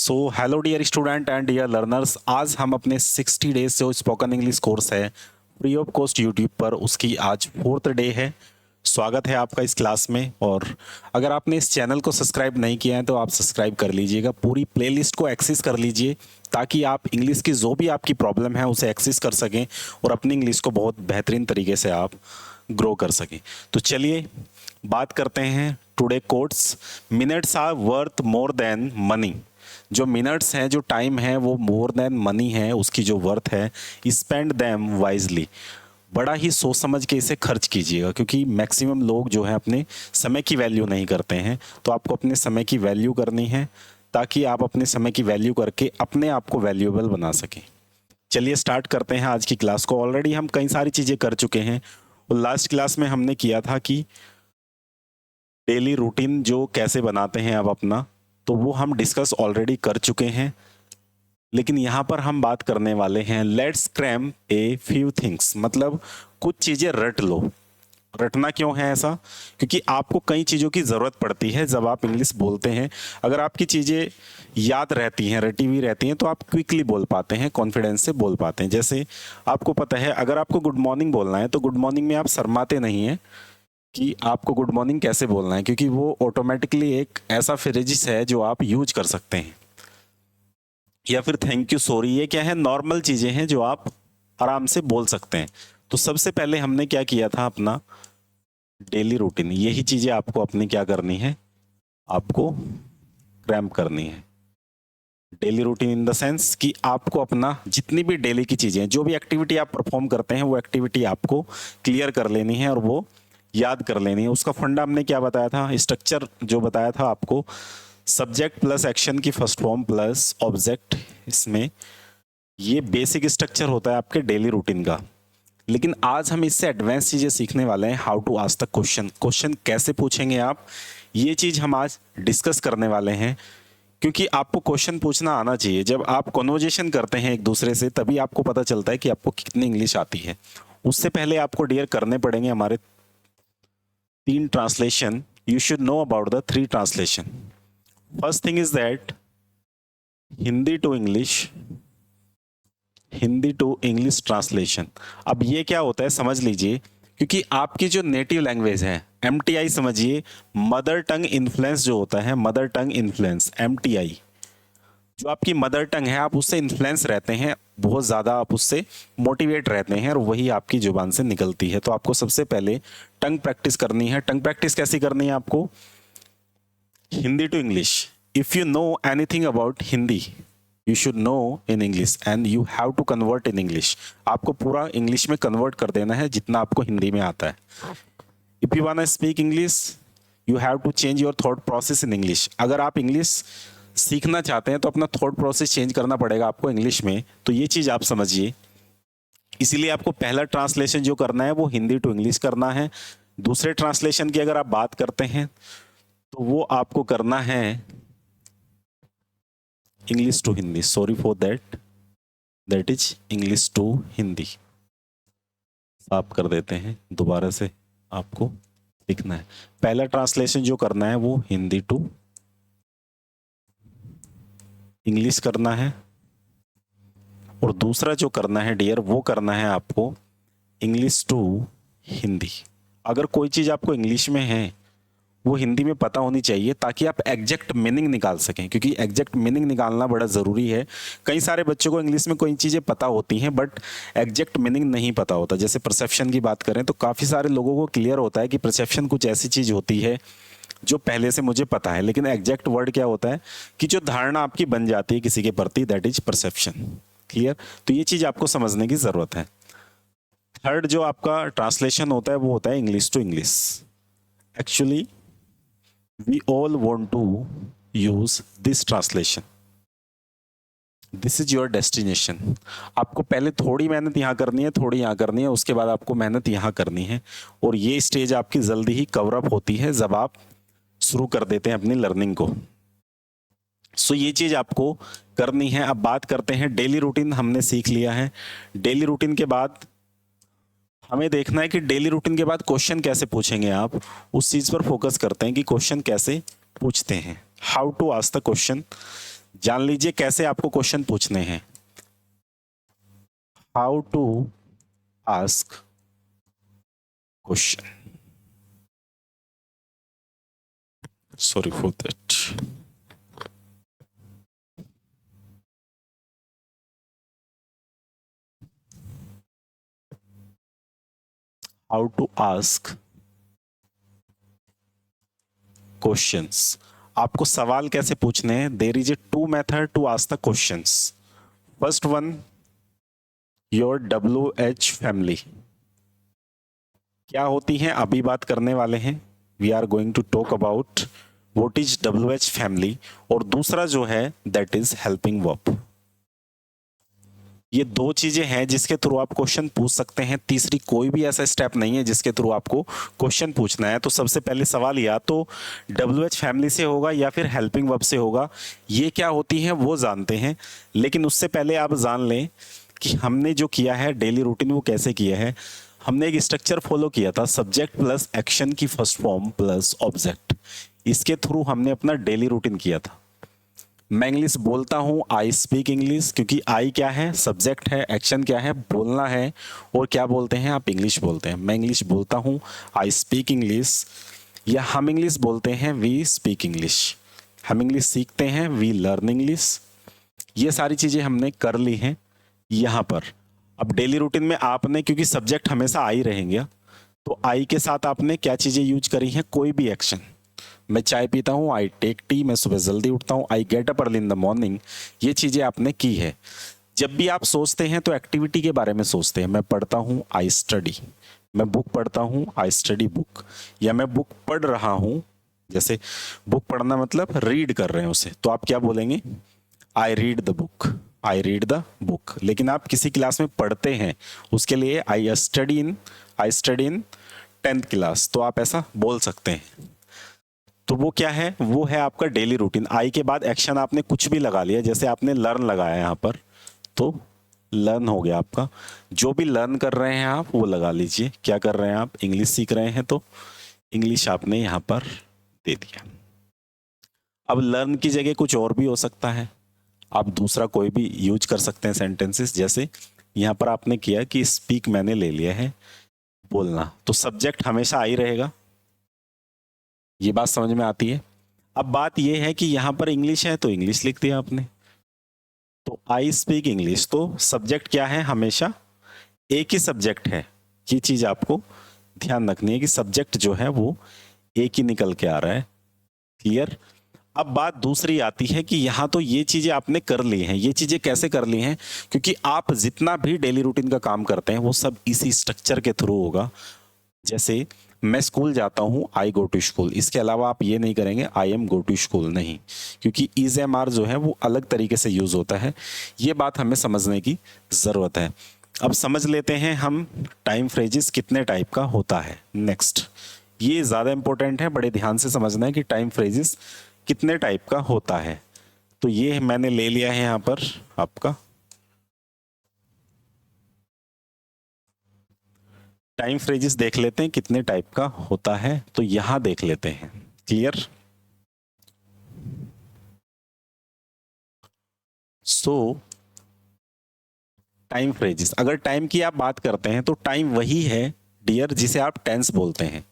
Hello dear student and dear learners, आज हम अपने 60 डेज जो स्पोकन इंग्लिश कोर्स है फ्री ऑफ कॉस्ट यूट्यूब पर, उसकी आज 4th डे है। स्वागत है आपका इस क्लास में। और अगर आपने इस चैनल को सब्सक्राइब नहीं किया है तो आप सब्सक्राइब कर लीजिएगा, पूरी प्लेलिस्ट को एक्सेस कर लीजिए ताकि आप इंग्लिश की जो भी आपकी प्रॉब्लम है उसे एक्सेस कर सकें और अपनी इंग्लिश को बहुत बेहतरीन तरीके से आप ग्रो कर सकें। तो चलिए बात करते हैं today quotes. Minutes are worth more than money. जो मिनट्स हैं, जो टाइम है, वो मोर देन मनी है, उसकी जो वर्थ है। Spend them wisely. बड़ा ही सोच समझ के इसे खर्च कीजिएगा, क्योंकि मैक्सिमम लोग जो है अपने समय की वैल्यू नहीं करते हैं। तो आपको अपने समय की वैल्यू करनी है ताकि आप अपने समय की वैल्यू करके अपने आप को वैल्यूएबल बना सकें। चलिए स्टार्ट करते हैं आज की क्लास को। ऑलरेडी हम कई सारी चीज़ें कर चुके हैं और लास्ट क्लास में हमने किया था कि डेली रूटीन जो कैसे बनाते हैं आप अपना, तो वो हम डिस्कस ऑलरेडी कर चुके हैं। लेकिन यहाँ पर हम बात करने वाले हैं let's cram a few things, मतलब कुछ चीज़ें रट लो। रटना क्यों है ऐसा? क्योंकि आपको कई चीज़ों की ज़रूरत पड़ती है जब आप इंग्लिश बोलते हैं। अगर आपकी चीज़ें याद रहती हैं, रटी हुई रहती हैं, तो आप क्विकली बोल पाते हैं, कॉन्फिडेंस से बोल पाते हैं। जैसे आपको पता है, अगर आपको गुड मॉर्निंग बोलना है तो गुड मॉर्निंग में आप शर्माते नहीं हैं कि आपको गुड मॉर्निंग कैसे बोलना है, क्योंकि वो ऑटोमेटिकली एक ऐसा फ्रेजिस है जो आप यूज कर सकते हैं। या फिर थैंक यू, सॉरी, ये क्या है, नॉर्मल चीज़ें हैं जो आप आराम से बोल सकते हैं। तो सबसे पहले हमने क्या किया था, अपना डेली रूटीन। यही चीज़ें आपको अपनी क्या करनी है, आपको क्रैम्प करनी है। Daily routine in the sense कि आपको अपना जितनी भी डेली की चीज़ें, जो भी एक्टिविटी आप परफॉर्म करते हैं, वो एक्टिविटी आपको क्लियर कर लेनी है और वो याद कर लेनी है। उसका फंडा हमने क्या बताया था, स्ट्रक्चर जो बताया था आपको, सब्जेक्ट प्लस एक्शन की फर्स्ट फॉर्म प्लस ऑब्जेक्ट। इसमें ये बेसिक स्ट्रक्चर होता है आपके डेली रूटीन का। लेकिन आज हम इससे एडवांस चीज़ें सीखने वाले हैं। How to ask the question, question कैसे पूछेंगे आप, ये चीज़ हम आज डिस्कस करने वाले हैं। क्योंकि आपको क्वेश्चन पूछना आना चाहिए। जब आप कन्वर्जेशन करते हैं एक दूसरे से, तभी आपको पता चलता है कि आपको कितनी इंग्लिश आती है। उससे पहले आपको डियर करने पड़ेंगे हमारे 3 translation. You should know about the 3 translation. First thing is that Hindi to English, Hindi to English translation. अब ये क्या होता है समझ लीजिए, क्योंकि आपकी जो नेटिव लैंग्वेज है, MTI समझिए, मदर टंग इन्फ्लुएंस जो होता है, मदर टंग इन्फ्लुएंस, MTI, जो आपकी मदर टंग है, आप उससे इन्फ्लुएंस रहते हैं, बहुत ज़्यादा आप उससे मोटिवेट रहते हैं और वही आपकी जुबान से निकलती है। तो आपको सबसे पहले टंग प्रैक्टिस करनी है। टंग प्रैक्टिस कैसी करनी है आपको, Hindi to English. If you know anything about Hindi, you should know in English and you have to convert in English. आपको पूरा इंग्लिश में कन्वर्ट कर देना है जितना आपको हिंदी में आता है। If you want to speak English, you have to change your thought process in English. अगर आप इंग्लिश सीखना चाहते हैं तो अपना थॉट प्रोसेस चेंज करना पड़ेगा आपको इंग्लिश में। तो ये चीज़ आप समझिए। इसीलिए आपको पहला ट्रांसलेशन जो करना है वो हिंदी टू इंग्लिश करना है। दूसरे ट्रांसलेशन की अगर आप बात करते हैं तो वो आपको करना है English to Hindi. Sorry for that, that is English to Hindi. साफ कर देते हैं, दोबारा से आपको लिखना है। पहला ट्रांसलेशन जो करना है वो हिंदी टू इंग्लिश करना है, और दूसरा जो करना है डियर, वो करना है आपको इंग्लिश टू हिंदी। अगर कोई चीज़ आपको इंग्लिश में है वो हिंदी में पता होनी चाहिए ताकि आप एग्जैक्ट मीनिंग निकाल सकें, क्योंकि एग्जैक्ट मीनिंग निकालना बड़ा ज़रूरी है। कई सारे बच्चों को इंग्लिश में कोई चीज़ें पता होती हैं बट एग्जैक्ट मीनिंग नहीं पता होता। जैसे परसेप्शन की बात करें तो काफ़ी सारे लोगों को क्लियर होता है कि परसेप्शन कुछ ऐसी चीज़ होती है जो पहले से मुझे पता है, लेकिन एग्जैक्ट वर्ड क्या होता है कि जो धारणा आपकी बन जाती है किसी के प्रति, दैट इज परसेप्शन। क्लियर? तो ये चीज़ आपको समझने की ज़रूरत है। थर्ड जो आपका ट्रांसलेशन होता है वो होता है English to English. Actually we all want to use this translation. This is your destination. आपको पहले थोड़ी मेहनत यहाँ करनी है, थोड़ी यहाँ करनी है, उसके बाद आपको मेहनत यहाँ करनी है। और ये स्टेज आपकी जल्दी ही कवर अप होती है जब आप शुरू कर देते हैं अपनी लर्निंग को। सो ये चीज़ आपको करनी है। अब बात करते हैं डेली रूटीन। हमने सीख लिया है। डेली रूटीन के बाद हमें देखना है कि डेली रूटीन के बाद क्वेश्चन कैसे पूछेंगे आप, उस चीज़ पर फोकस करते हैं कि क्वेश्चन कैसे पूछते हैं। How to ask the question. जान लीजिए कैसे आपको क्वेश्चन पूछने हैं। How to ask question, sorry for that. How to ask questions, आपको सवाल कैसे पूछने हैं। There is a two method to ask the questions. First one, your WH family क्या होती है अभी बात करने वाले हैं। We are going to talk about what is WH family. और दूसरा जो है दैट इज हेल्पिंग वर्ब। ये दो चीजें हैं जिसके थ्रू आप क्वेश्चन पूछ सकते हैं। तीसरी कोई भी ऐसा स्टेप नहीं है जिसके थ्रू आपको क्वेश्चन पूछना है। तो सबसे पहले सवाल या तो WH फैमिली से होगा या फिर हेल्पिंग वर्ब से होगा। ये क्या होती है वो जानते हैं, लेकिन उससे पहले आप जान लें कि हमने जो किया है डेली रूटीन वो कैसे किया है। हमने एक स्ट्रक्चर फॉलो किया था, सब्जेक्ट प्लस एक्शन की फर्स्ट फॉर्म प्लस ऑब्जेक्ट। इसके थ्रू हमने अपना डेली रूटीन किया था। मैं इंग्लिश बोलता हूँ, आई स्पीक इंग्लिश, क्योंकि आई क्या है, सब्जेक्ट है, एक्शन क्या है, बोलना है, और क्या बोलते हैं आप, इंग्लिश बोलते हैं। मैं इंग्लिश बोलता हूँ, आई स्पीक इंग्लिश, या हम इंग्लिश बोलते हैं, वी स्पीक इंग्लिश। हम इंग्लिश सीखते हैं, वी लर्न इंग्लिश। ये सारी चीज़ें हमने कर ली हैं यहाँ पर। अब डेली रूटीन में आपने, क्योंकि सब्जेक्ट हमेशा आई रहेंगे, तो आई के साथ आपने क्या चीज़ें यूज करी हैं, कोई भी एक्शन। मैं चाय पीता हूँ, आई टेक टी, मैं सुबह जल्दी उठता हूँ, I get up early in the morning. ये चीज़ें आपने की है। जब भी आप सोचते हैं तो एक्टिविटी के बारे में सोचते हैं। मैं पढ़ता हूँ, आई स्टडी। मैं बुक पढ़ता हूँ, आई स्टडी बुक। या मैं बुक पढ़ रहा हूँ, जैसे बुक पढ़ना मतलब रीड कर रहे हैं उसे, तो आप क्या बोलेंगे, I read the book. I read the book. लेकिन आप किसी क्लास में पढ़ते हैं, उसके लिए I study in 10th class, तो आप ऐसा बोल सकते हैं। तो वो क्या है, वो है आपका डेली रूटीन। आई के बाद एक्शन आपने कुछ भी लगा लिया, जैसे आपने लर्न लगाया यहाँ पर, तो लर्न हो गया आपका। जो भी लर्न कर रहे हैं आप वो लगा लीजिए। क्या कर रहे हैं आप, इंग्लिश सीख रहे हैं, तो इंग्लिश आपने यहाँ पर दे दिया। अब लर्न की जगह कुछ और भी हो सकता है, आप दूसरा कोई भी यूज कर सकते हैं सेंटेंसेस। जैसे यहाँ पर आपने किया कि स्पीक मैंने ले लिया है, बोलना, तो सब्जेक्ट हमेशा आई रहेगा। ये बात समझ में आती है। अब बात यह है कि यहां पर इंग्लिश है तो इंग्लिश लिख दिया आपने, तो आई स्पीक इंग्लिश, तो सब्जेक्ट क्या है, हमेशा एक ही सब्जेक्ट है। ये चीज आपको ध्यान रखनी है कि सब्जेक्ट जो है वो एक ही निकल के आ रहा है। क्लियर। अब बात दूसरी आती है कि यहां तो ये चीजें आपने कर ली हैं। ये चीजें कैसे कर ली हैं, क्योंकि आप जितना भी डेली रूटीन का काम करते हैं वो सब इसी स्ट्रक्चर के थ्रू होगा। जैसे मैं स्कूल जाता हूँ, आई गो टू स्कूल। इसके अलावा आप ये नहीं करेंगे I am go to school, नहीं, क्योंकि इज एम आर जो है वो अलग तरीके से यूज होता है। ये बात हमें समझने की जरूरत है। अब समझ लेते हैं हम टाइम फ्रेजेस कितने टाइप का होता है। नेक्स्ट, ये ज़्यादा इंपॉर्टेंट है, बड़े ध्यान से समझना है कि टाइम फ्रेजेस कितने टाइप का होता है। तो ये मैंने ले लिया है यहाँ पर आपका टाइम फ्रेजेस। देख लेते हैं कितने टाइप का होता है, तो यहां देख लेते हैं। क्लियर। सो टाइम फ्रेजेस, अगर टाइम की आप बात करते हैं तो टाइम वही है डियर जिसे आप टेंस बोलते हैं।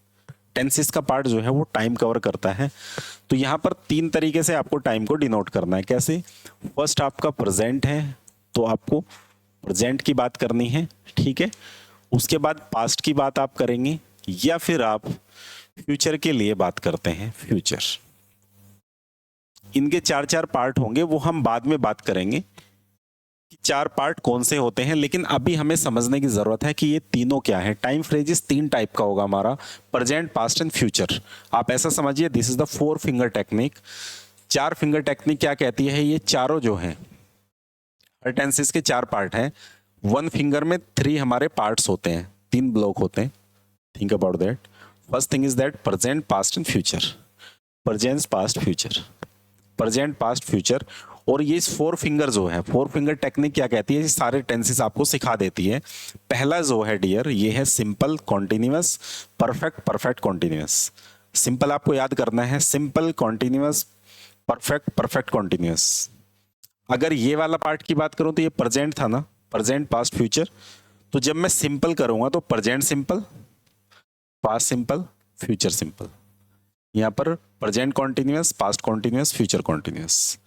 टेंसेस का पार्ट जो है वो टाइम कवर करता है। तो यहां पर तीन तरीके से आपको टाइम को डिनोट करना है। कैसे, फर्स्ट आपका प्रेजेंट है, तो आपको प्रेजेंट की बात करनी है, ठीक है। उसके बाद पास्ट की बात आप करेंगे, या फिर आप फ्यूचर के लिए बात करते हैं, फ्यूचर। इनके चार चार पार्ट होंगे, वो हम बाद में बात करेंगे कि चार पार्ट कौन से होते हैं। लेकिन अभी हमें समझने की जरूरत है कि ये तीनों क्या है। टाइम फ्रेजेस तीन टाइप का होगा हमारा, प्रेजेंट, पास्ट एंड फ्यूचर। आप ऐसा समझिए, this is the 4 finger technique. 4 finger technique क्या कहती है, ये चारों जो हैं, हर टेंसेस के 4 पार्ट हैं। 1 फिंगर में 3 हमारे पार्ट्स होते हैं, 3 ब्लॉक होते हैं। Think about that. First thing is that present, past and future. Present, past, future, present, past, future. और ये 4 फिंगर जो है, 4 फिंगर टेक्निक क्या कहती है, ये सारे टेंसेस आपको सिखा देती है। पहला जो है डियर, ये है simple, continuous, perfect, perfect, continuous. Simple आपको याद करना है, simple, continuous, perfect, perfect, continuous. अगर ये वाला पार्ट की बात करूं तो ये प्रेजेंट था ना, प्रेजेंट पास्ट फ्यूचर। तो जब मैं सिंपल करूंगा तो present simple, past simple, future simple. यहाँ पर present continuous, past continuous, future continuous.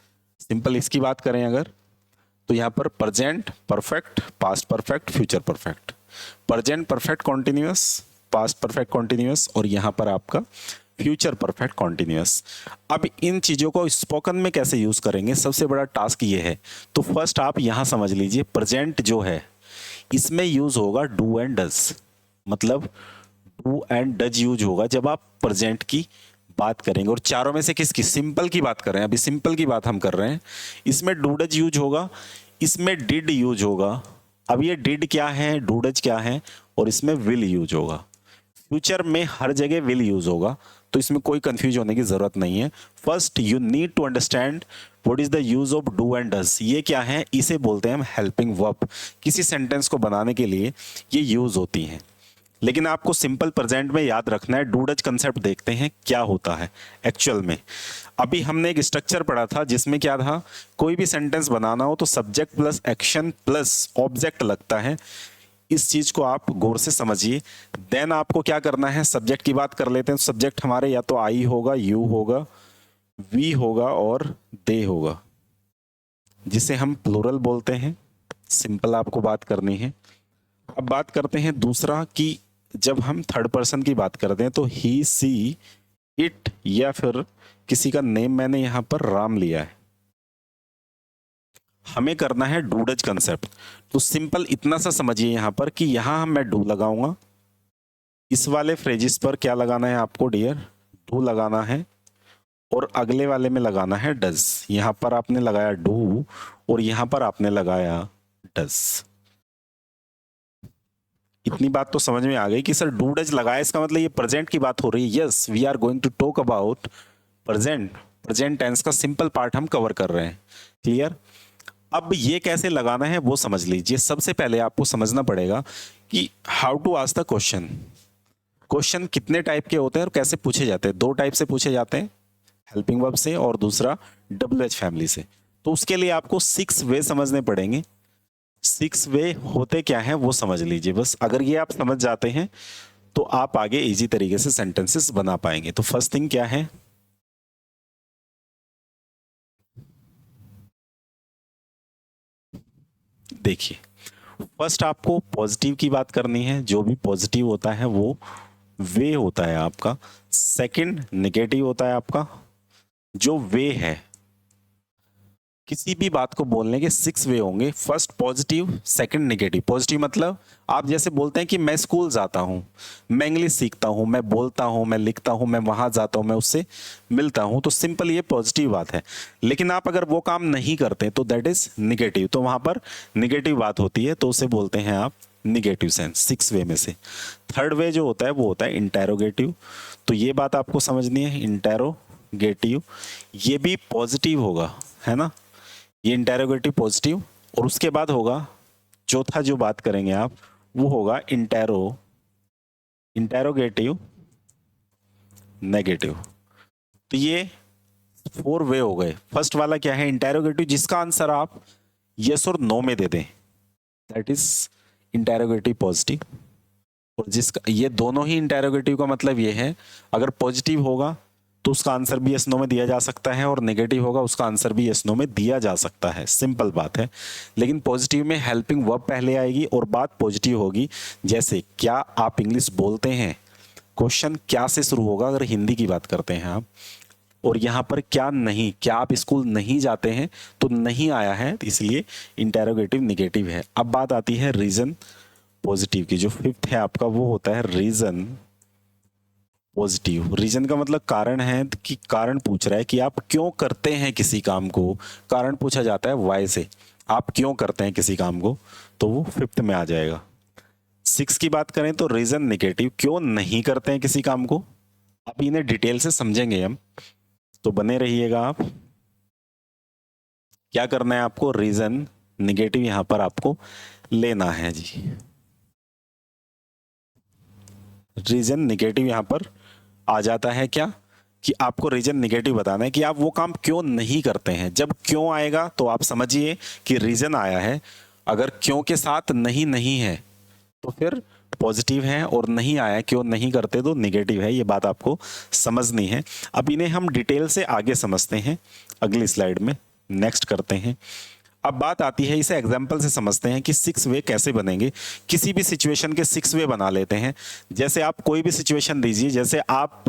Simple इसकी बात करें अगर, तो यहाँ पर present perfect, past perfect, future perfect. Present perfect continuous, past perfect continuous, और यहाँ पर आपका फ्यूचर परफेक्ट कॉन्टिन्यूअस। अब इन चीज़ों को स्पोकन में कैसे यूज़ करेंगे, सबसे बड़ा टास्क ये है। तो फर्स्ट आप यहाँ समझ लीजिए, प्रेजेंट जो है इसमें यूज़ होगा डू एंड डज। मतलब डू एंड डज यूज होगा जब आप प्रेजेंट की बात करेंगे। और चारों में से किसकी, सिंपल की बात कर रहे हैं, अभी सिंपल की बात हम कर रहे हैं। इसमें डू डज यूज होगा, इसमें डिड यूज होगा। अब ये डिड क्या है, डू डज क्या है, और इसमें विल यूज होगा। फ्यूचर में हर जगह विल यूज होगा, तो इसमें कोई कंफ्यूज होने की जरूरत नहीं है। First you need to understand what is the use of do and does. ये क्या है, इसे बोलते हैं हम हेल्पिंग वर्ब। किसी सेंटेंस को बनाने के लिए ये यूज होती हैं। लेकिन आपको सिंपल प्रेजेंट में याद रखना है। डू डज कंसेप्ट देखते हैं क्या होता है एक्चुअल में। अभी हमने एक स्ट्रक्चर पढ़ा था जिसमें क्या था, कोई भी सेंटेंस बनाना हो तो subject plus action plus object लगता है। इस चीज को आप गौर से समझिए। देन आपको क्या करना है, सब्जेक्ट की बात कर लेते हैं। सब्जेक्ट हमारे या तो आई होगा, यू होगा, वी होगा और दे होगा, जिसे हम प्लूरल बोलते हैं। सिंपल आपको बात करनी है। अब बात करते हैं दूसरा कि जब हम थर्ड पर्सन की बात करते हैं तो ही, सी, इट, या फिर किसी का नेम मैंने यहां पर राम लिया है, हमें करना है डू डज कंसेप्ट। तो सिंपल इतना सा समझिए यहां पर कि यहां मैं डू लगाऊंगा। इस वाले फ्रेजिस पर क्या लगाना है आपको डियर, डू लगाना है। और अगले वाले में लगाना है डज। यहां पर आपने लगाया डू और यहां पर आपने लगाया डज। इतनी बात तो समझ में आ गई कि सर डू डज लगाया, इसका मतलब ये प्रेजेंट की बात हो रही है। Yes, we are going to talk about present. Present tense का सिंपल पार्ट हम कवर कर रहे हैं। क्लियर। अब ये कैसे लगाना है वो समझ लीजिए। सबसे पहले आपको समझना पड़ेगा कि how to ask the question. Question कितने टाइप के होते हैं और कैसे पूछे जाते हैं। दो टाइप से पूछे जाते हैं, हेल्पिंग वर्ब से और दूसरा डब्ल्यू एच फैमिली से। तो उसके लिए आपको 6 वे समझने पड़ेंगे। 6 वे होते क्या है वो समझ लीजिए बस। अगर ये आप समझ जाते हैं तो आप आगे इजी तरीके से सेंटेंसेस बना पाएंगे। तो फर्स्ट थिंग क्या है, देखिए, फर्स्ट आपको पॉजिटिव की बात करनी है। जो भी पॉजिटिव होता है वो वे होता है आपका। सेकंड नेगेटिव होता है आपका। जो वे है, किसी भी बात को बोलने के 6 वे होंगे। First positive, second negative. Positive मतलब आप जैसे बोलते हैं कि मैं स्कूल जाता हूं, मैं इंग्लिश सीखता हूं, मैं बोलता हूं, मैं लिखता हूं, मैं वहां जाता हूं, मैं उससे मिलता हूं। तो सिंपल ये पॉजिटिव बात है। लेकिन आप अगर वो काम नहीं करते तो दैट इज निगेटिव। तो वहां पर निगेटिव बात होती है, तो उसे बोलते हैं आप निगेटिव सेंस। 6 वे में से थर्ड वे जो होता है वो होता है इंटेरोगेटिव। तो ये बात आपको समझनी है, इंटेरोगेटिव ये भी पॉजिटिव होगा, है ना। ये इंटेरोगेटिव पॉजिटिव। और उसके बाद होगा चौथा जो बात करेंगे आप, वो होगा इंटेरोगेटिव नेगेटिव। तो ये 4 वे हो गए। फर्स्ट वाला क्या है, इंटेरोगेटिव, जिसका आंसर आप यस और नो में दे दें, दैट इज इंटेरोगेटिव पॉजिटिव। और जिसका ये दोनों ही इंटेरोगेटिव का मतलब ये है, अगर पॉजिटिव होगा तो उसका आंसर भी यस नो में दिया जा सकता है, और नेगेटिव होगा उसका आंसर भी यस नो में दिया जा सकता है। सिंपल बात है। लेकिन पॉजिटिव में हेल्पिंग वर्ब पहले आएगी और बात पॉजिटिव होगी। जैसे क्या आप इंग्लिश बोलते हैं, क्वेश्चन क्या से शुरू होगा अगर हिंदी की बात करते हैं आप। और यहाँ पर क्या नहीं, क्या आप स्कूल नहीं जाते हैं, तो नहीं आया है, तो इसलिए इंटेरोगेटिव निगेटिव है। अब बात आती है रीजन पॉजिटिव की। जो फिफ्थ है आपका वो होता है रीजन पॉजिटिव। रीजन का मतलब कारण है, कि कारण पूछ रहा है कि आप क्यों करते हैं किसी काम को। कारण पूछा जाता है वाई से, आप क्यों करते हैं किसी काम को, तो वो फिफ्थ में आ जाएगा। 6 की बात करें तो रीजन निगेटिव, क्यों नहीं करते हैं किसी काम को। अब इन्हें डिटेल से समझेंगे हम, तो बने रहिएगा आप। क्या करना है आपको, रीजन निगेटिव यहां पर आपको लेना है जी। रीजन निगेटिव यहां पर आ जाता है क्या, कि आपको रीजन निगेटिव बताना है कि आप वो काम क्यों नहीं करते हैं। जब क्यों आएगा तो आप समझिए कि रीजन आया है। अगर क्यों के साथ नहीं नहीं है तो फिर पॉजिटिव है, और नहीं आया क्यों नहीं करते तो निगेटिव है। ये बात आपको समझनी है। अब इन्हें हम डिटेल से आगे समझते हैं अगली स्लाइड में। नेक्स्ट करते हैं। अब बात आती है, इसे एग्जाम्पल से समझते हैं कि 6 वे कैसे बनेंगे। किसी भी सिचुएशन के 6 वे बना लेते हैं। जैसे आप कोई भी सिचुएशन दीजिए, जैसे आप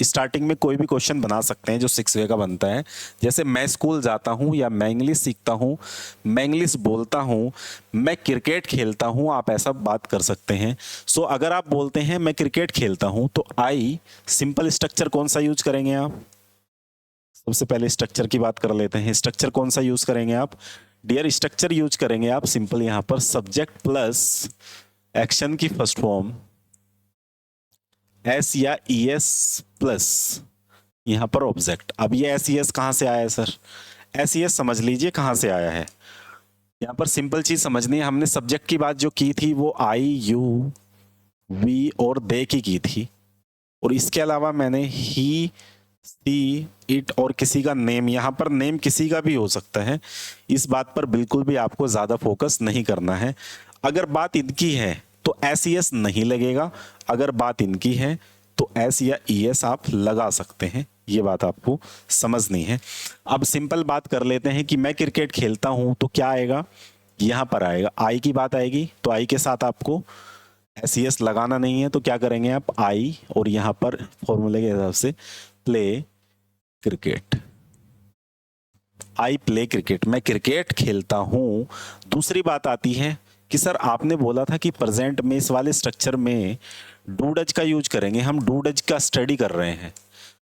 स्टार्टिंग में कोई भी क्वेश्चन बना सकते हैं जो 6 वे का बनता है। जैसे मैं स्कूल जाता हूँ, या मैं इंग्लिश सीखता हूँ, मैं इंग्लिश बोलता हूँ, मैं क्रिकेट खेलता हूँ, आप ऐसा बात कर सकते हैं। सो अगर आप बोलते हैं मैं क्रिकेट खेलता हूँ, तो आई सिंपल स्ट्रक्चर कौन सा यूज करेंगे आप? सबसे पहले स्ट्रक्चर की बात कर लेते हैं। स्ट्रक्चर कौन सा यूज करेंगे आप? डियर, स्ट्रक्चर यूज करेंगे आप सिंपल यहां पर सब्जेक्ट प्लस एक्शन की फर्स्ट फॉर्म एस या ईएस प्लस यहां पर ऑब्जेक्ट। अब ये एस ईएस कहां से आया है सर? एस ईएस समझ लीजिए कहां से आया है। यहां पर सिंपल चीज समझनी है। हमने सब्जेक्ट की बात जो की थी वो आई यू वी और दे की थी, और इसके अलावा मैंने ही सी इट और किसी का नेम, यहाँ पर नेम किसी का भी हो सकता है। इस बात पर बिल्कुल भी आपको ज़्यादा फोकस नहीं करना है। अगर बात इनकी है तो एस ई एस नहीं लगेगा, अगर बात इनकी है तो एस या ई एस आप लगा सकते हैं। ये बात आपको समझनी है। अब सिंपल बात कर लेते हैं कि मैं क्रिकेट खेलता हूँ, तो क्या आएगा? यहाँ पर आएगा आई की बात आएगी, तो आई के साथ आपको एस ई एस लगाना नहीं है, तो क्या करेंगे आप? आई और यहाँ पर फॉर्मूले के हिसाब से play cricket. I play cricket, मैं क्रिकेट खेलता हूं। दूसरी बात आती है कि सर आपने बोला था कि प्रेजेंट में इस वाले स्ट्रक्चर में डू डज का यूज करेंगे। हम डू डज का स्टडी कर रहे हैं,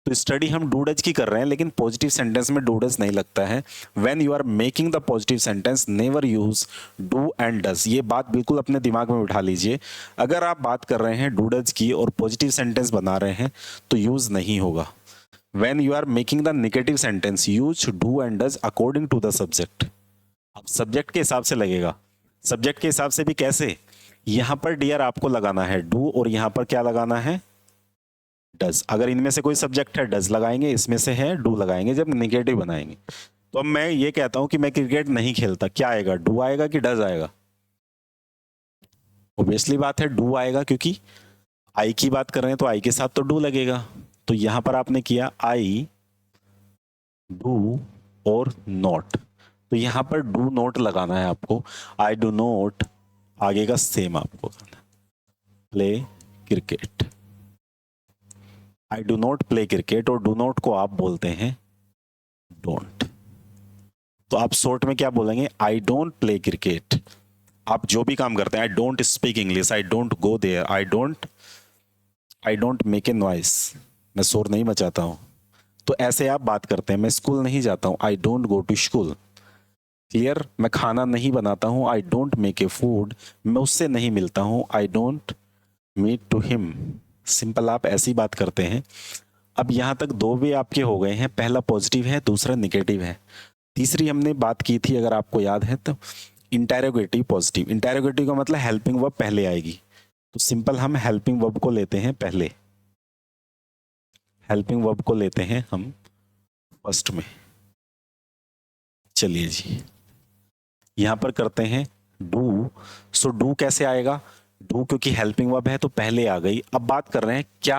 तो स्टडी हम डू डज की कर रहे हैं, लेकिन पॉजिटिव सेंटेंस में डू डज नहीं लगता है। When you are making the positive sentence never use do and does. ये बात बिल्कुल अपने दिमाग में बिठा लीजिए। अगर आप बात कर रहे हैं डू डज की और पॉजिटिव सेंटेंस बना रहे हैं तो यूज नहीं होगा। When you are making the negative sentence, use do and does according to the subject. अब सब्जेक्ट के हिसाब से लगेगा। सब्जेक्ट के हिसाब से भी कैसे? यहां पर डियर आपको लगाना है डू, और यहां पर क्या लगाना है? डज। अगर इनमें से कोई सब्जेक्ट है डज लगाएंगे, इसमें से है डू लगाएंगे जब नेगेटिव बनाएंगे। तो अब मैं ये कहता हूं कि मैं क्रिकेट नहीं खेलता, क्या आएगा? डू आएगा कि डज आएगा? ऑब्वियसली बात है डू आएगा, क्योंकि आई की बात कर रहे हैं तो आई के साथ तो डू लगेगा। तो यहां पर आपने किया आई डू और नॉट, तो यहां पर डू नॉट लगाना है आपको। आई डू नॉट आगे का सेम आपको play cricket. I do not play cricket, और डू नॉट को आप बोलते हैं डोंट। तो आप शॉर्ट में क्या बोलेंगे? I don't play cricket. आप जो भी काम करते हैं, I don't speak English, I don't go there, I don't make a noise, मैं शोर नहीं मचाता हूं। तो ऐसे आप बात करते हैं। मैं स्कूल नहीं जाता हूं, I don't go to school. Clear? मैं खाना नहीं बनाता हूं, I don't make a food. मैं उससे नहीं मिलता हूं, I don't meet to him. Simple आप ऐसी बात करते हैं। अब यहां तक दो वे आपके हो गए हैं, पहला पॉजिटिव है, दूसरा निगेटिव है। तीसरी हमने बात की थी, अगर आपको याद है तो, इंटेरोगेटिव पॉजिटिव। इंटेरोगेटिव का मतलब हेल्पिंग वर्ब पहले आएगी, तो सिंपल हम हेल्पिंग वर्ब को लेते हैं पहले। हेल्पिंग वर्ब को लेते हैं हम फर्स्ट में। चलिए जी, यहां पर करते हैं डू। सो डू कैसे आएगा? डू क्योंकि हेल्पिंग वर्ब है तो पहले आ गई। अब बात कर रहे हैं क्या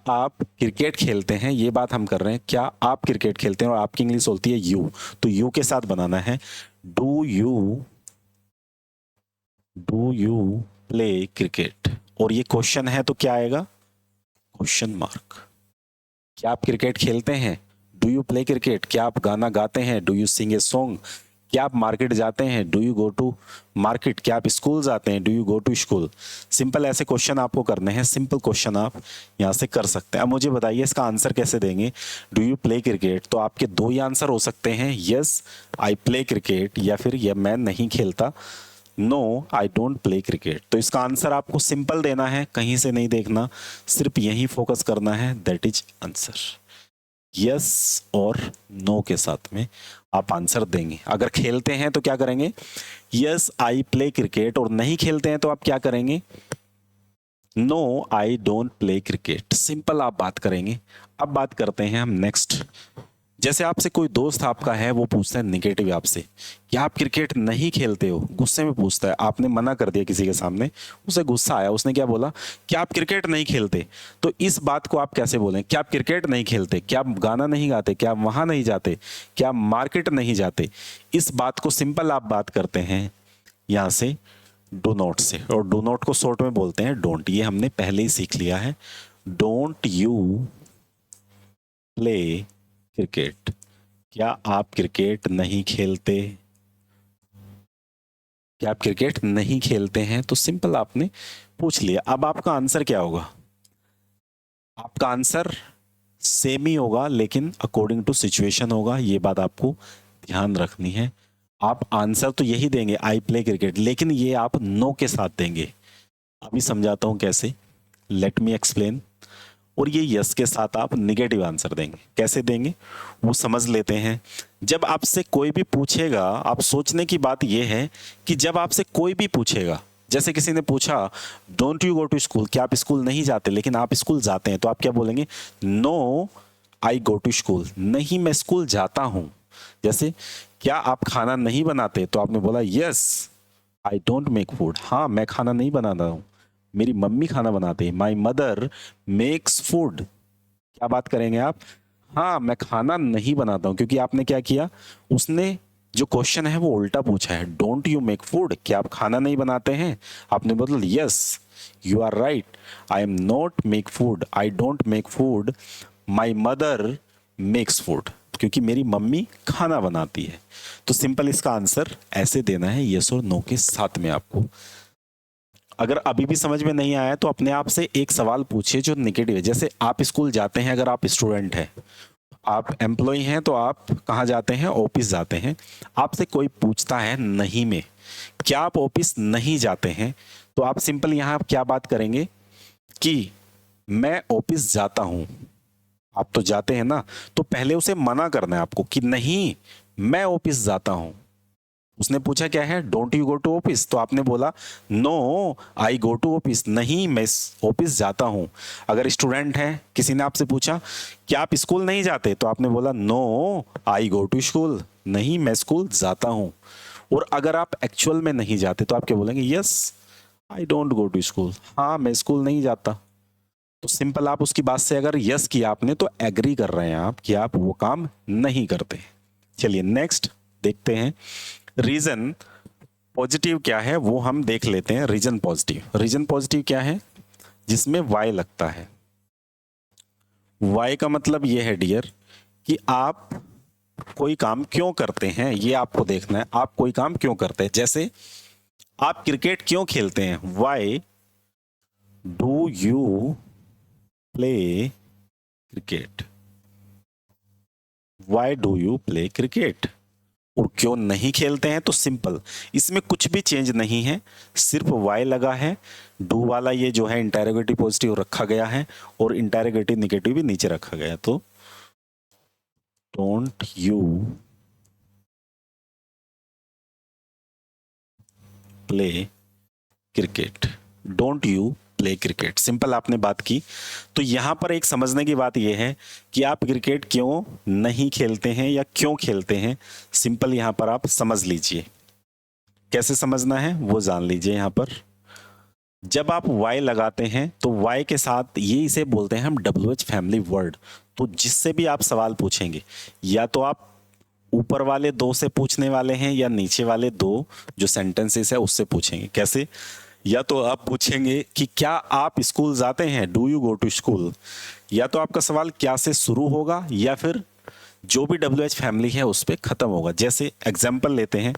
आप क्रिकेट खेलते हैं, ये बात हम कर रहे हैं। क्या आप क्रिकेट खेलते हैं, और आपकी इंग्लिश होती है यू, तो यू के साथ बनाना है डू यू प्ले क्रिकेट। और ये क्वेश्चन है तो क्या आएगा? Question mark. क्या आप क्रिकेट खेलते हैं? Do you play cricket. क्या आप गाना गाते हैं? Do you sing a song. क्या आप मार्केट जाते हैं? Do you go to market. क्या आप स्कूल जाते हैं? Do you go to school. Simple ऐसे क्वेश्चन आपको करने हैं। सिंपल क्वेश्चन आप यहां से कर सकते हैं। अब मुझे बताइए इसका आंसर कैसे देंगे? डू यू प्ले क्रिकेट, तो आपके दो ही आंसर हो सकते हैं, यस आई प्ले क्रिकेट, या फिर यह मैं नहीं खेलता, no I don't play cricket. तो इसका आंसर आपको सिंपल देना है, कहीं से नहीं देखना, सिर्फ यही फोकस करना है, दैट इज आंसर। यस और नो के साथ में आप आंसर देंगे। अगर खेलते हैं तो क्या करेंगे? यस आई प्ले क्रिकेट, और नहीं खेलते हैं तो आप क्या करेंगे? No I don't play cricket, simple आप बात करेंगे। अब बात करते हैं हम नेक्स्ट। जैसे आपसे कोई दोस्त आपका है, वो पूछता है निगेटिव आपसे कि आप क्रिकेट नहीं खेलते हो, गुस्से में पूछता है, आपने मना कर दिया किसी के सामने, उसे गुस्सा आया, उसने क्या बोला कि आप क्रिकेट नहीं खेलते। तो इस बात को आप कैसे बोलें? क्या आप क्रिकेट नहीं खेलते? क्या आप गाना नहीं गाते? क्या आप वहां नहीं जाते? क्या आप मार्केट नहीं जाते? इस बात को सिंपल आप बात करते हैं यहां से डू नॉट से, और डू नॉट को शॉर्ट में बोलते हैं डोंट। ये हमने पहले ही सीख लिया है। डोंट यू प्ले क्रिकेट, क्या आप क्रिकेट नहीं खेलते? क्या आप क्रिकेट नहीं खेलते हैं? तो सिंपल आपने पूछ लिया। अब आपका आंसर क्या होगा? आपका आंसर सेम ही होगा, लेकिन अकॉर्डिंग टू सिचुएशन होगा। ये बात आपको ध्यान रखनी है। आप आंसर तो यही देंगे आई प्ले क्रिकेट, लेकिन ये आप नो के साथ देंगे। अभी समझाता हूं कैसे, लेट मी एक्सप्लेन। और ये यस के साथ आप निगेटिव आंसर देंगे। कैसे देंगे वो समझ लेते हैं। जब आपसे कोई भी पूछेगा, आप सोचने की बात यह है कि जब आपसे कोई भी पूछेगा, जैसे किसी ने पूछा don't you go to school, क्या आप स्कूल नहीं जाते? लेकिन आप स्कूल जाते हैं, तो आप क्या बोलेंगे? No I go to school, नहीं मैं स्कूल जाता हूं। जैसे क्या आप खाना नहीं बनाते? तो आपने बोला yes I don't make food, हाँ मैं खाना नहीं बनाता हूं, मेरी मम्मी खाना बनाते हैं, माई मदर मेक्स फूड। क्या बात करेंगे आप? हाँ मैं खाना नहीं बनाता हूं, क्योंकि आपने क्या किया, उसने जो क्वेश्चन है वो उल्टा पूछा है। डोंट यू मेक फूड, क्या आप खाना नहीं बनाते हैं? आपने बोला yes you are right, I am not make food, I don't make food, my mother makes food, क्योंकि मेरी मम्मी खाना बनाती है। तो सिंपल इसका आंसर ऐसे देना है, यस और नो के साथ में आपको। अगर अभी भी समझ में नहीं आया तो अपने आप से एक सवाल पूछिए जो नेगेटिव है। जैसे आप स्कूल जाते हैं, अगर आप स्टूडेंट हैं, आप एम्प्लॉय हैं, तो आप कहाँ जाते हैं? ऑफिस जाते हैं। आपसे कोई पूछता है नहीं में, क्या आप ऑफिस नहीं जाते हैं? तो आप सिंपल यहाँ क्या बात करेंगे कि मैं ऑफिस जाता हूं। आप तो जाते हैं ना, तो पहले उसे मना करना है आपको कि नहीं मैं ऑफिस जाता हूं। उसने पूछा क्या है, don't you go to office, तो आपने बोला no I go to office, नहीं मैं ऑफिस जाता हूं। अगर स्टूडेंट है, किसी ने आपसे पूछा क्या आप स्कूल नहीं जाते, तो आपने बोला no I go to school, नहीं मैं स्कूल जाता हूं। और अगर आप एक्चुअल में नहीं जाते तो आप क्या बोलेंगे? Yes I don't go to school, हाँ मैं स्कूल नहीं जाता। तो सिंपल आप उसकी बात से अगर यस किया आपने, तो एग्री कर रहे हैं आप कि आप वो काम नहीं करते। चलिए नेक्स्ट देखते हैं। रीजन पॉजिटिव क्या है वो हम देख लेते हैं। रीजन पॉजिटिव, रीजन पॉजिटिव क्या है? जिसमें वाई लगता है। वाई का मतलब ये है डियर कि आप कोई काम क्यों करते हैं, ये आपको देखना है। आप कोई काम क्यों करते हैं? जैसे आप क्रिकेट क्यों खेलते हैं? Why do you play cricket, Y do you play cricket. और क्यों नहीं खेलते हैं? तो सिंपल, इसमें कुछ भी चेंज नहीं है, सिर्फ वाई लगा है। डू वाला ये जो है इंटेरोगेटिव पॉजिटिव रखा गया है, और इंटेरोगेटिव निगेटिव भी नीचे रखा गया है। तो don't you play cricket, don't you play cricket, simple आपने बात की। तो यहां पर एक समझने की बात यह है कि आप क्रिकेट क्यों नहीं खेलते हैं या क्यों खेलते हैं। सिंपल यहां पर आप समझ लीजिए। कैसे समझना है वो जान लीजिए। यहां पर जब आप वाई लगाते हैं तो वाई के साथ ये इसे बोलते हैं हम WH फैमिली वर्ड। तो जिससे भी आप सवाल पूछेंगे, या तो आप ऊपर वाले दो से पूछने वाले हैं, या नीचे वाले दो जो सेंटेंसेस है उससे पूछेंगे। कैसे? या तो आप पूछेंगे कि क्या आप स्कूल जाते हैं, do you go to school. या तो आपका सवाल क्या से शुरू होगा, या फिर जो भी WH फैमिली है उस पर खत्म होगा। जैसे एग्जाम्पल लेते हैं,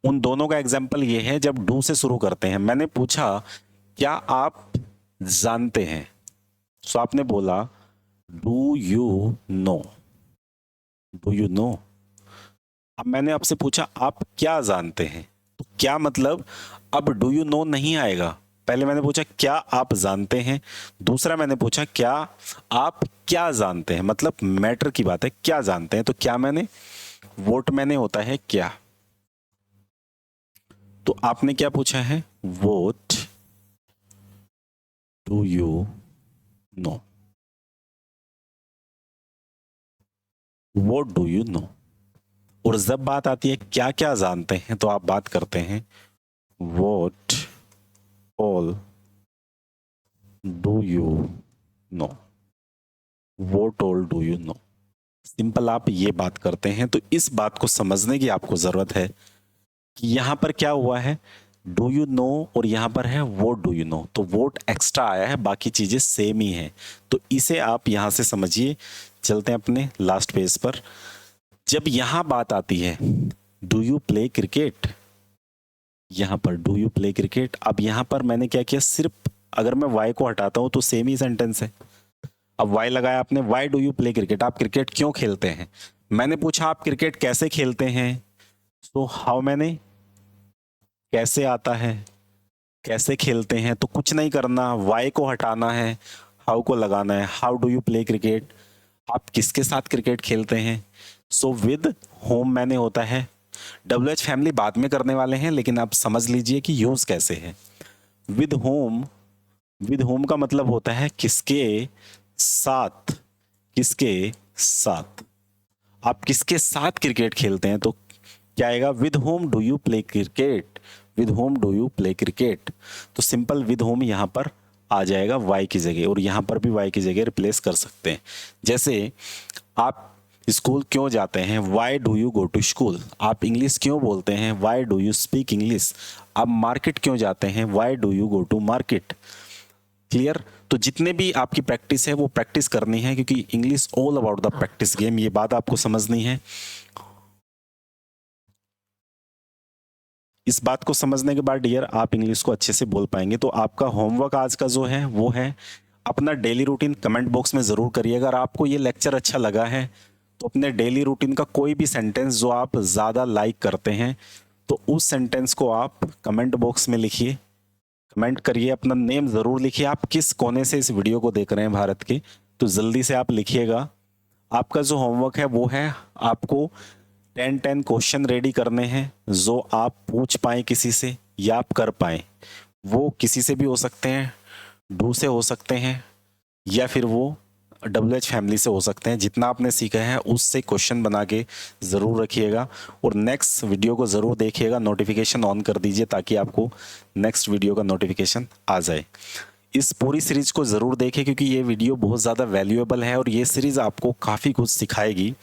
उन दोनों का एग्जाम्पल ये है जब डू से शुरू करते हैं। मैंने पूछा क्या आप जानते हैं, सो आपने बोला do you know, do you know. अब मैंने आपसे पूछा आप क्या जानते हैं, तो क्या मतलब अब डू यू नो नहीं आएगा। पहले मैंने पूछा क्या आप जानते हैं, दूसरा मैंने पूछा क्या आप क्या जानते हैं, मतलब मैटर की बात है, क्या जानते हैं। तो क्या मैंने, वोट मैंने होता है क्या, तो आपने क्या पूछा है? Won't do you know? What do you know? और जब बात आती है क्या क्या जानते हैं, तो आप बात करते हैं what all do you know? What all do you know? Simple आप ये बात करते हैं। तो इस बात को समझने की आपको जरूरत है कि यहां पर क्या हुआ है, डू यू नो और यहां पर है व्हाट डू यू नो। तो व्हाट एक्स्ट्रा आया है, बाकी चीजें सेम ही हैं। तो इसे आप यहां से समझिए। चलते हैं अपने लास्ट पेज पर। जब यहां बात आती है डू यू प्ले क्रिकेट, यहां पर डू यू प्ले क्रिकेट, अब यहां पर मैंने क्या किया, सिर्फ अगर मैं वाई को हटाता हूं तो सेम ही सेंटेंस है। अब वाई लगाया आपने, Y do you play cricket, आप क्रिकेट क्यों खेलते हैं। मैंने पूछा आप क्रिकेट कैसे खेलते हैं, तो हाउ मैंने, कैसे आता है, कैसे खेलते हैं, तो कुछ नहीं करना, वाई को हटाना है, हाउ को लगाना है। How do you play cricket, आप किसके साथ क्रिकेट खेलते हैं। सो विद होम मैंने होता है। WH फैमिली बाद में करने वाले हैं, लेकिन आप समझ लीजिए कि यूज कैसे है। विद होम, विद होम का मतलब होता है किसके साथ, किसके साथ, आप किसके साथ क्रिकेट खेलते हैं। तो क्या आएगा, with home do you play cricket, with home do you play cricket. तो सिंपल विद होम यहां पर आ जाएगा वाई की जगह, और यहां पर भी वाई की जगह रिप्लेस कर सकते हैं। जैसे आप स्कूल क्यों जाते हैं, why do you go to school. आप इंग्लिश क्यों बोलते हैं, why do you speak English. आप मार्केट क्यों जाते हैं, why do you go to market. Clear. तो जितने भी आपकी प्रैक्टिस है वो प्रैक्टिस करनी है, क्योंकि English all about the practice game, ये बात आपको समझनी है। इस बात को समझने के बाद डियर आप इंग्लिश को अच्छे से बोल पाएंगे। तो आपका होमवर्क आज का जो है वो है अपना डेली रूटीन कमेंट बॉक्स में ज़रूर करिए। अगर आपको ये लेक्चर अच्छा लगा है तो अपने डेली रूटीन का कोई भी सेंटेंस जो आप ज़्यादा लाइक करते हैं, तो उस सेंटेंस को आप कमेंट बॉक्स में लिखिए, कमेंट करिए, अपना नेम ज़रूर लिखिए। आप किस कोने से इस वीडियो को देख रहे हैं भारत के, तो जल्दी से आप लिखिएगा। आपका जो होमवर्क है वो है आपको 10 क्वेश्चन रेडी करने हैं, जो आप पूछ पाए किसी से या आप कर पाए। वो किसी से भी हो सकते हैं, डू से हो सकते हैं, या फिर वो WH फैमिली से हो सकते हैं। जितना आपने सीखा है उससे क्वेश्चन बना के ज़रूर रखिएगा, और नेक्स्ट वीडियो को ज़रूर देखिएगा। नोटिफिकेशन ऑन कर दीजिए ताकि आपको नेक्स्ट वीडियो का नोटिफिकेशन आ जाए। इस पूरी सीरीज को ज़रूर देखें, क्योंकि ये वीडियो बहुत ज़्यादा वैल्यूएबल है और ये सीरीज़ आपको काफ़ी कुछ सिखाएगी।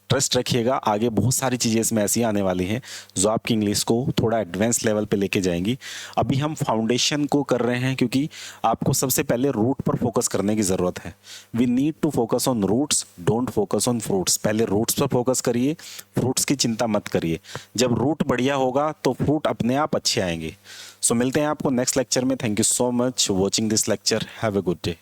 ट्रस्ट रखिएगा, आगे बहुत सारी चीज़ें इसमें ऐसी आने वाली हैं जो आपकी इंग्लिश को थोड़ा एडवांस लेवल पे लेके जाएंगी। अभी हम फाउंडेशन को कर रहे हैं, क्योंकि आपको सबसे पहले रूट पर फोकस करने की ज़रूरत है। We need to focus on roots, don't focus on fruits. पहले रूट्स पर फोकस करिए, फ्रूट्स की चिंता मत करिए। जब रूट बढ़िया होगा तो फ्रूट अपने आप अच्छे आएंगे। सो मिलते हैं आपको नेक्स्ट लेक्चर में। Thank you so much watching this lecture. Have a good day.